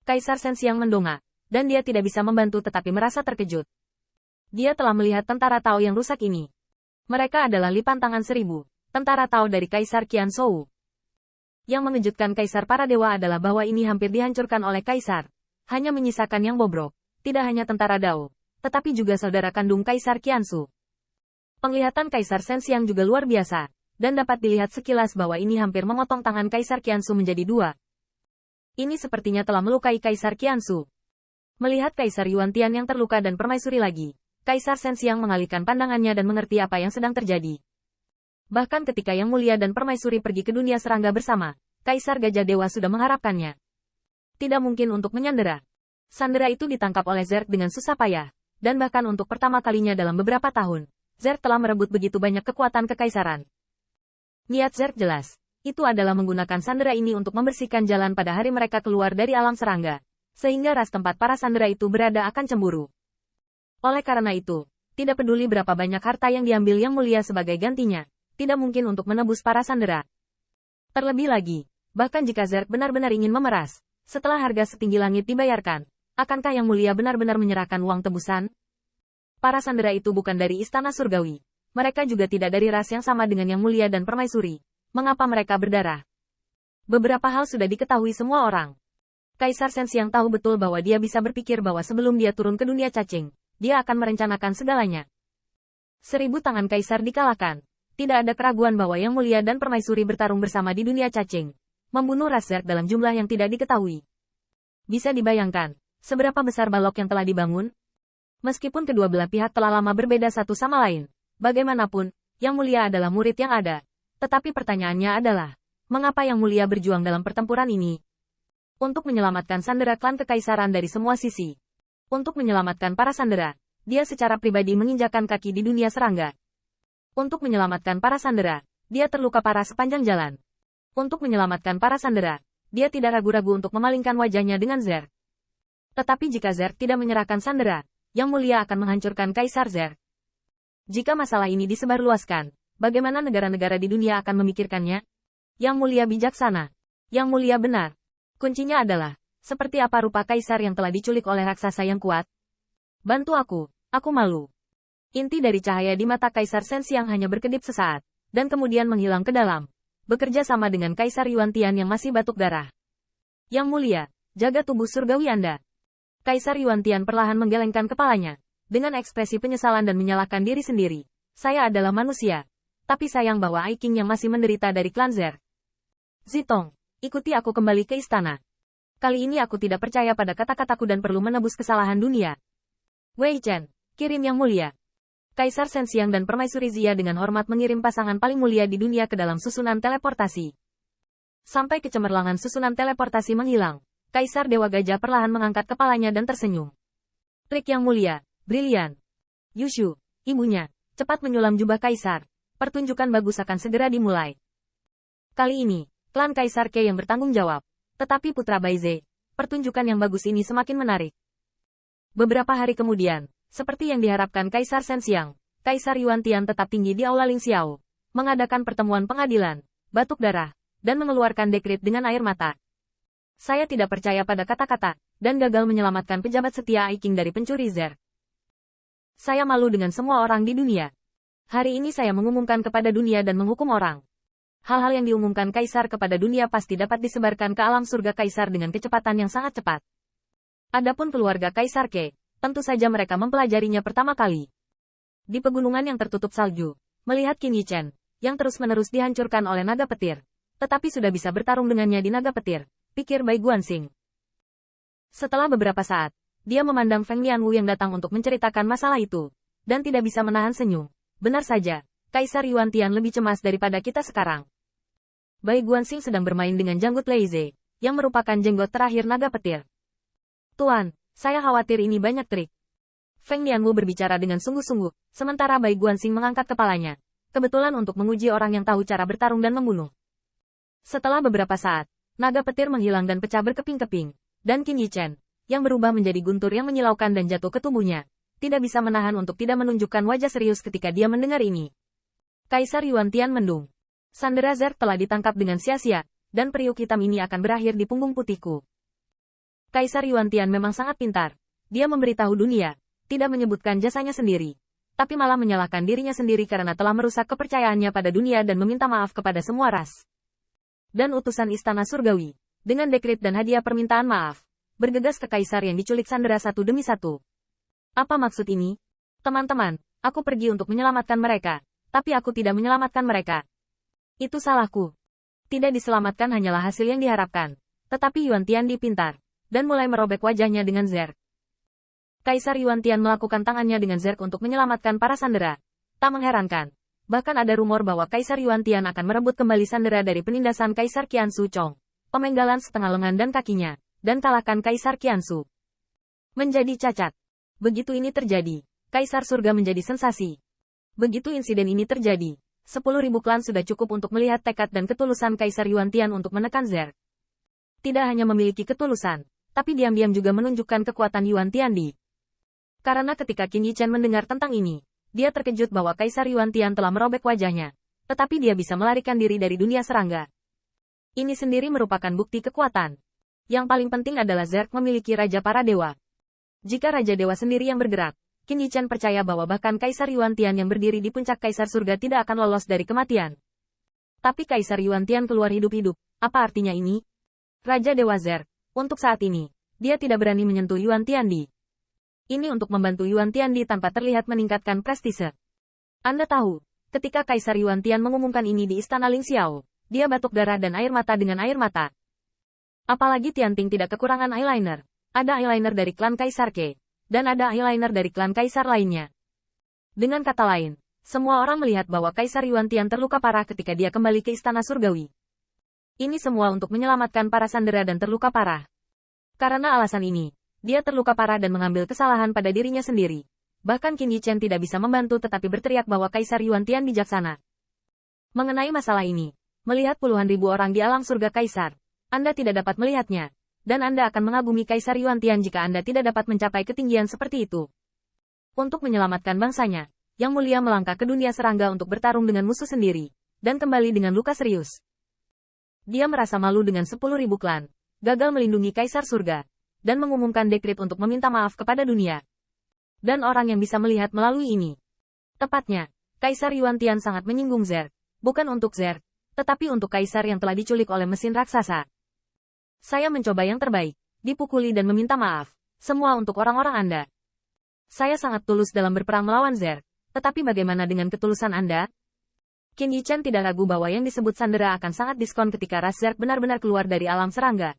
Kaisar Sensiang mendongak, dan dia tidak bisa membantu tetapi merasa terkejut. Dia telah melihat tentara Tao yang rusak ini. Mereka adalah lipan tangan 1000, tentara Tao dari Kaisar Qian Shou. Yang mengejutkan Kaisar para dewa adalah bahwa ini hampir dihancurkan oleh Kaisar. Hanya menyisakan yang bobrok, tidak hanya tentara Dao, tetapi juga saudara kandung Kaisar Qianshu. Penglihatan Kaisar Sensiang juga luar biasa, dan dapat dilihat sekilas bahwa ini hampir memotong tangan Kaisar Qianshu menjadi 2. Ini sepertinya telah melukai Kaisar Qianshu. Melihat Kaisar Yuantian yang terluka dan permaisuri lagi, Kaisar Sensiang mengalihkan pandangannya dan mengerti apa yang sedang terjadi. Bahkan ketika Yang Mulia dan permaisuri pergi ke dunia serangga bersama, Kaisar Gajah Dewa sudah mengharapkannya. Tidak mungkin untuk menyandera. Sandera itu ditangkap oleh Zerg dengan susah payah, dan bahkan untuk pertama kalinya dalam beberapa tahun, Zerg telah merebut begitu banyak kekuatan kekaisaran. Niat Zerg jelas, itu adalah menggunakan sandera ini untuk membersihkan jalan pada hari mereka keluar dari alam serangga, sehingga ras tempat para sandera itu berada akan cemburu. Oleh karena itu, tidak peduli berapa banyak harta yang diambil Yang Mulia sebagai gantinya, tidak mungkin untuk menebus para sandera. Terlebih lagi, bahkan jika Zerg benar-benar ingin memeras, setelah harga setinggi langit dibayarkan, akankah Yang Mulia benar-benar menyerahkan uang tebusan? Para sandera itu bukan dari Istana Surgawi. Mereka juga tidak dari ras yang sama dengan Yang Mulia dan Permaisuri. Mengapa mereka berdarah? Beberapa hal sudah diketahui semua orang. Kaisar Sensiang tahu betul bahwa dia bisa berpikir bahwa sebelum dia turun ke dunia cacing, dia akan merencanakan segalanya. 1000 tangan Kaisar dikalahkan. Tidak ada keraguan bahwa Yang Mulia dan Permaisuri bertarung bersama di dunia cacing. Membunuh ras Zerg dalam jumlah yang tidak diketahui. Bisa dibayangkan, seberapa besar balok yang telah dibangun? Meskipun kedua belah pihak telah lama berbeda satu sama lain, bagaimanapun, Yang Mulia adalah murid yang ada. Tetapi pertanyaannya adalah, mengapa Yang Mulia berjuang dalam pertempuran ini? Untuk menyelamatkan sandera klan kekaisaran dari semua sisi. Untuk menyelamatkan para sandera, dia secara pribadi menginjakan kaki di dunia serangga. Untuk menyelamatkan para sandera, dia terluka parah sepanjang jalan. Untuk menyelamatkan para sandera, dia tidak ragu-ragu untuk memalingkan wajahnya dengan Zerg. Tetapi jika Zerg tidak menyerahkan sandera, Yang Mulia akan menghancurkan Kaisar Zerg. Jika masalah ini disebarluaskan, bagaimana negara-negara di dunia akan memikirkannya? Yang Mulia bijaksana. Yang Mulia benar. Kuncinya adalah, seperti apa rupa Kaisar yang telah diculik oleh raksasa yang kuat? Bantu aku malu. Inti dari cahaya di mata Kaisar Sensiang hanya berkedip sesaat, dan kemudian menghilang ke dalam. Bekerja sama dengan Kaisar Yuantian yang masih batuk darah. Yang Mulia, jaga tubuh surgawi Anda. Kaisar Yuantian perlahan menggelengkan kepalanya, dengan ekspresi penyesalan dan menyalahkan diri sendiri. Saya adalah manusia, tapi sayang bahwa Aiking yang masih menderita dari klan Zerg. Zitong, ikuti aku kembali ke istana. Kali ini aku tidak percaya pada kata-kataku dan perlu menebus kesalahan dunia. Wei Chen, kirim Yang Mulia. Kaisar Sensiang dan Permaisuri Zia dengan hormat mengirim pasangan paling mulia di dunia ke dalam susunan teleportasi. Sampai kecemerlangan susunan teleportasi menghilang, Kaisar Dewa Gajah perlahan mengangkat kepalanya dan tersenyum. Trik Yang Mulia, brilian. Yushu, ibunya, cepat menyulam jubah Kaisar. Pertunjukan bagus akan segera dimulai. Kali ini, klan Kaisar Ke yang bertanggung jawab. Tetapi Putra Baize, pertunjukan yang bagus ini semakin menarik. Beberapa hari kemudian, seperti yang diharapkan Kaisar Sensiang, Kaisar Yuantian tetap tinggi di Aula Ling Xiao, mengadakan pertemuan pengadilan, batuk darah, dan mengeluarkan dekret dengan air mata. Saya tidak percaya pada kata-kata, dan gagal menyelamatkan pejabat setia Aiking dari pencuri Zerg. Saya malu dengan semua orang di dunia. Hari ini saya mengumumkan kepada dunia dan menghukum orang. Hal-hal yang diumumkan Kaisar kepada dunia pasti dapat disebarkan ke alam surga Kaisar dengan kecepatan yang sangat cepat. Adapun keluarga Kaisar Ke, tentu saja mereka mempelajarinya pertama kali. Di pegunungan yang tertutup salju, melihat Qin Yichen, yang terus-menerus dihancurkan oleh naga petir, tetapi sudah bisa bertarung dengannya di naga petir, pikir Bai Guanxing. Setelah beberapa saat, dia memandang Feng Lianwu yang datang untuk menceritakan masalah itu, dan tidak bisa menahan senyum. Benar saja, Kaisar Yuantian lebih cemas daripada kita sekarang. Bai Guanxing sedang bermain dengan janggut Leize, yang merupakan jenggot terakhir naga petir. Tuan, saya khawatir ini banyak trik. Feng Lianwu berbicara dengan sungguh-sungguh, sementara Bai Guanxing mengangkat kepalanya, kebetulan untuk menguji orang yang tahu cara bertarung dan membunuh. Setelah beberapa saat, naga petir menghilang dan pecah berkeping-keping, dan Qin Yichen, yang berubah menjadi guntur yang menyilaukan dan jatuh ke tubuhnya, tidak bisa menahan untuk tidak menunjukkan wajah serius ketika dia mendengar ini. Kaisar Yuantian mendung. Sandera Zerg telah ditangkap dengan sia-sia, dan periuk hitam ini akan berakhir di punggung putihku. Kaisar Yuantian memang sangat pintar. Dia memberitahu dunia, tidak menyebutkan jasanya sendiri, tapi malah menyalahkan dirinya sendiri karena telah merusak kepercayaannya pada dunia dan meminta maaf kepada semua ras dan utusan Istana Surgawi. Dengan dekret dan hadiah permintaan maaf, bergegas ke kaisar yang diculik sandera satu demi satu. Apa maksud ini? Teman-teman, aku pergi untuk menyelamatkan mereka, tapi aku tidak menyelamatkan mereka. Itu salahku. Tidak diselamatkan hanyalah hasil yang diharapkan. Tetapi Yuan Tiandi pintar, dan mulai merobek wajahnya dengan zerk. Kaisar Yuan Tian melakukan tangannya dengan zerk untuk menyelamatkan para sandera. Tak mengherankan. Bahkan ada rumor bahwa Kaisar Yuan Tian akan merebut kembali sandera dari penindasan Kaisar Qiansu Chong, pemenggalan setengah lengan dan kakinya, dan kalahkan Kaisar Qiansu. Menjadi cacat. Begitu ini terjadi, Kaisar Surga menjadi sensasi. Begitu insiden ini terjadi, 10.000 klan sudah cukup untuk melihat tekad dan ketulusan Kaisar Yuan Tian untuk menekan zerk. Tidak hanya memiliki ketulusan, tapi diam-diam juga menunjukkan kekuatan Yuan Tiandi. Karena ketika Qin Yichen mendengar tentang ini, dia terkejut bahwa Kaisar Yuan Tian telah merobek wajahnya, tetapi dia bisa melarikan diri dari dunia serangga. Ini sendiri merupakan bukti kekuatan. Yang paling penting adalah zerk memiliki Raja para Dewa. Jika Raja Dewa sendiri yang bergerak, Qin Yichen percaya bahwa bahkan Kaisar Yuan Tian yang berdiri di puncak Kaisar Surga tidak akan lolos dari kematian. Tapi Kaisar Yuan Tian keluar hidup-hidup, apa artinya ini? Raja Dewa Zerk, untuk saat ini, dia tidak berani menyentuh Yuan Tiandi. Ini untuk membantu Yuan Tiandi tanpa terlihat meningkatkan prestise. Anda tahu, ketika Kaisar Yuan Tian mengumumkan ini di Istana Ling Xiao, dia batuk darah dan air mata dengan air mata. Apalagi Tianting tidak kekurangan eyeliner. Ada eyeliner dari klan Kaisar Ke, dan ada eyeliner dari klan Kaisar lainnya. Dengan kata lain, semua orang melihat bahwa Kaisar Yuan Tian terluka parah ketika dia kembali ke Istana Surgawi. Ini semua untuk menyelamatkan para sandera dan terluka parah. Karena alasan ini, dia terluka parah dan mengambil kesalahan pada dirinya sendiri. Bahkan Qin Yichen tidak bisa membantu tetapi berteriak bahwa Kaisar Yuan Tian bijaksana. Mengenai masalah ini, melihat puluhan ribu orang di alam surga Kaisar, Anda tidak dapat melihatnya, dan Anda akan mengagumi Kaisar Yuan Tian jika Anda tidak dapat mencapai ketinggian seperti itu. Untuk menyelamatkan bangsanya, Yang Mulia melangkah ke dunia serangga untuk bertarung dengan musuh sendiri, dan kembali dengan luka serius. Dia merasa malu dengan 10.000 klan, gagal melindungi Kaisar Surga, dan mengumumkan dekret untuk meminta maaf kepada dunia. Dan orang yang bisa melihat melalui ini. Tepatnya, Kaisar Yuan Tian sangat menyinggung zerk, bukan untuk zerk, tetapi untuk Kaisar yang telah diculik oleh mesin raksasa. Saya mencoba yang terbaik, dipukuli dan meminta maaf, semua untuk orang-orang Anda. Saya sangat tulus dalam berperang melawan zerk, tetapi bagaimana dengan ketulusan Anda? Qin Yichen tidak ragu bahwa yang disebut sandera akan sangat diskon ketika ras zerk benar-benar keluar dari alam serangga.